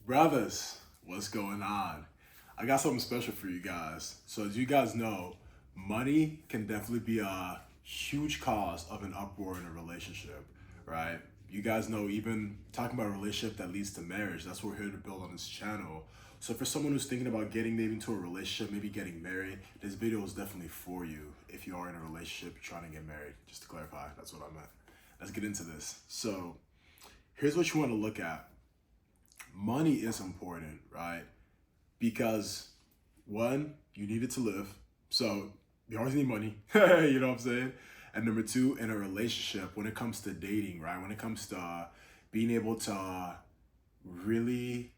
Brothers, what's going on? I got something special for you guys. So as you guys know, money can definitely be a huge cause of an uproar in a relationship, right? You guys know, even talking about a relationship that leads to marriage, that's what we're here to build on this channel. So for someone who's thinking about getting maybe into a relationship, maybe getting married, this video is definitely for you. If you are in a relationship, you're trying to get married, just to clarify, that's what I meant. Let's get into this. So here's what you want to look at. Money is important, right? Because one, you need it to live. So you always need money, you know what I'm saying? And number two, in a relationship, when it comes to dating, right? When it comes to being able to really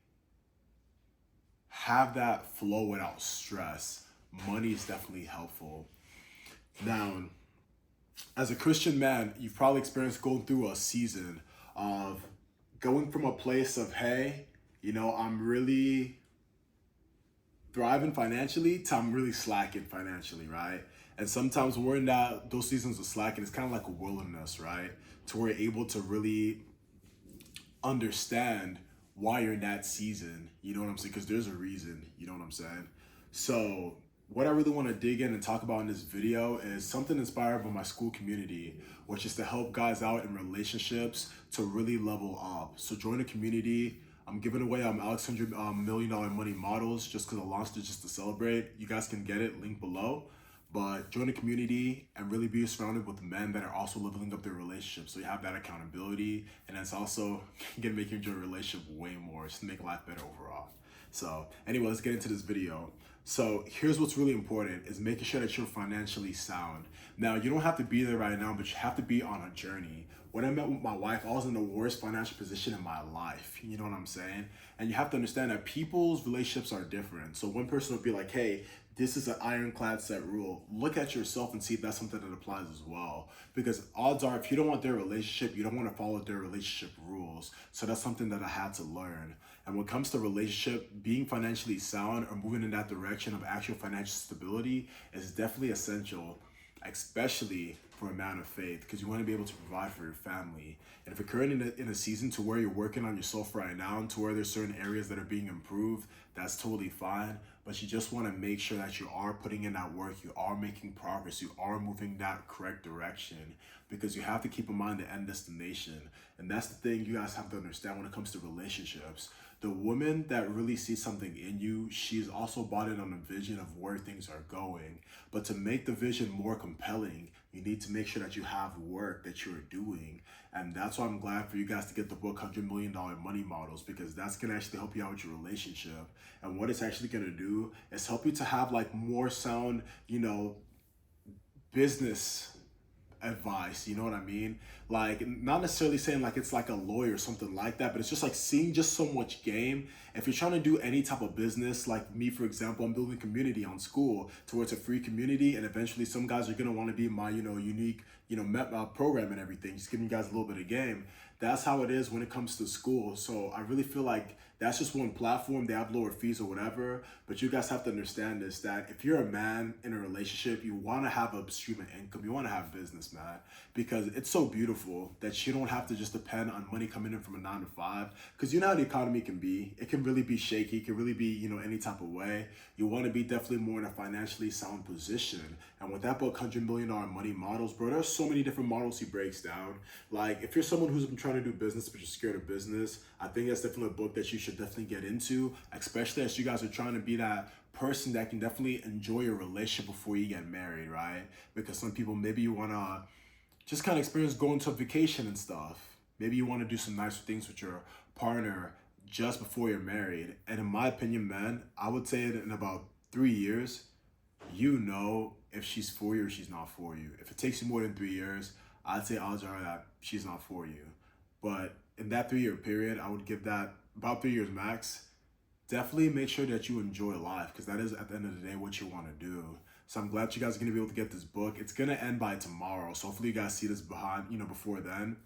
have that flow without stress, money is definitely helpful. Now, as a Christian man, you've probably experienced going through a season of going from a place of, hey, I'm really thriving financially to I'm really slacking financially, right? And sometimes we're in those seasons of slacking. It's kind of like a wilderness, right? To where you're able to really understand why you're in that season. You know what I'm saying? Because there's a reason. You know what I'm saying? So what I really want to dig in and talk about in this video is something inspired by my school community, which is to help guys out in relationships to really level up. So join the community. I'm giving away Alex $100 million money models just because I launched it just to celebrate. You guys can get it, link below. But join the community and really be surrounded with men that are also leveling up their relationships. So you have that accountability, and it's also gonna make you enjoy a relationship way more, just to make life better overall. So anyway, let's get into this video. So here's what's really important is making sure that you're financially sound. Now, you don't have to be there right now, but you have to be on a journey. When I met with my wife, I was in the worst financial position in my life. You know what I'm saying? And you have to understand that people's relationships are different. So one person would be like, hey, this is an ironclad set rule. Look at yourself and see if that's something that applies as well. Because odds are, if you don't want their relationship, you don't want to follow their relationship rules. So that's something that I had to learn. And when it comes to relationship, being financially sound or moving in that direction of actual financial stability is definitely essential, especially for a man of faith, because you want to be able to provide for your family. And if you're currently in a season to where you're working on yourself right now and to where there's certain areas that are being improved, that's totally fine. But you just want to make sure that you are putting in that work, you are making progress, you are moving that correct direction, because you have to keep in mind the end destination. And that's the thing you guys have to understand when it comes to relationships. The woman that really sees something in you, she's also bought in on a vision of where things are going. But to make the vision more compelling, you need to make sure that you have work that you're doing. And that's why I'm glad for you guys to get the book $100 Million Money Models, because that's going to actually help you out with your relationship. And what it's actually going to do is help you to have like more sound, business advice, you know what I mean? Like, not necessarily saying like it's like a lawyer or something like that, but it's just like seeing just so much game. If you're trying to do any type of business, like me, for example, I'm building community on school towards a free community, and eventually some guys are gonna want to be my, unique, program and everything, just giving you guys a little bit of game. That's how it is when it comes to school. So I really feel like that's just one platform. They have lower fees or whatever, but you guys have to understand this, that if you're a man in a relationship, you want to have a stream of income. You want to have business, man, because it's so beautiful that you don't have to just depend on money coming in from a 9 to 5, because you know how the economy can be. It can really be shaky. It can really be, any type of way. You want to be definitely more in a financially sound position. And with that book, $100 Million Money Models, bro, there's so many different models he breaks down. Like, if you're someone who's been trying to do business but you're scared of business, I think that's definitely a book that you should definitely get into, especially as you guys are trying to be that person that can definitely enjoy your relationship before you get married, right? Because some people, maybe you want to just kind of experience going to a vacation and stuff. Maybe you want to do some nicer things with your partner just before you're married. And in my opinion, man, I would say that in about 3 years, if she's for you or she's not for you. If it takes you more than 3 years, I'd say odds are that she's not for you. But in that 3-year period, I would give that about 3 years max. Definitely make sure that you enjoy life, because that is at the end of the day what you want to do. So I'm glad you guys are going to be able to get this book. It's going to end by tomorrow. So hopefully you guys see this before then.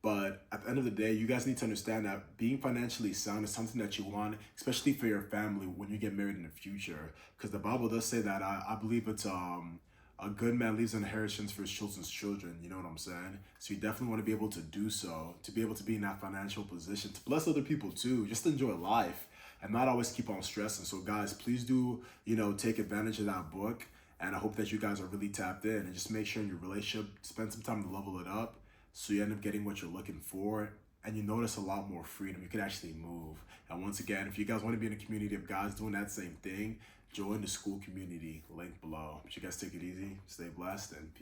But at the end of the day, you guys need to understand that being financially sound is something that you want, especially for your family when you get married in the future. Because the Bible does say that, I believe it's A good man leaves an inheritance for his children's children. You know what I'm saying? So you definitely want to be able to do so, to be able to be in that financial position, to bless other people too, just enjoy life and not always keep on stressing. So guys, please do, take advantage of that book. And I hope that you guys are really tapped in, and just make sure in your relationship, spend some time to level it up so you end up getting what you're looking for, and you notice a lot more freedom. You can actually move. And once again, if you guys want to be in a community of guys doing that same thing, join the school community, link below. But you guys take it easy, stay blessed, and peace.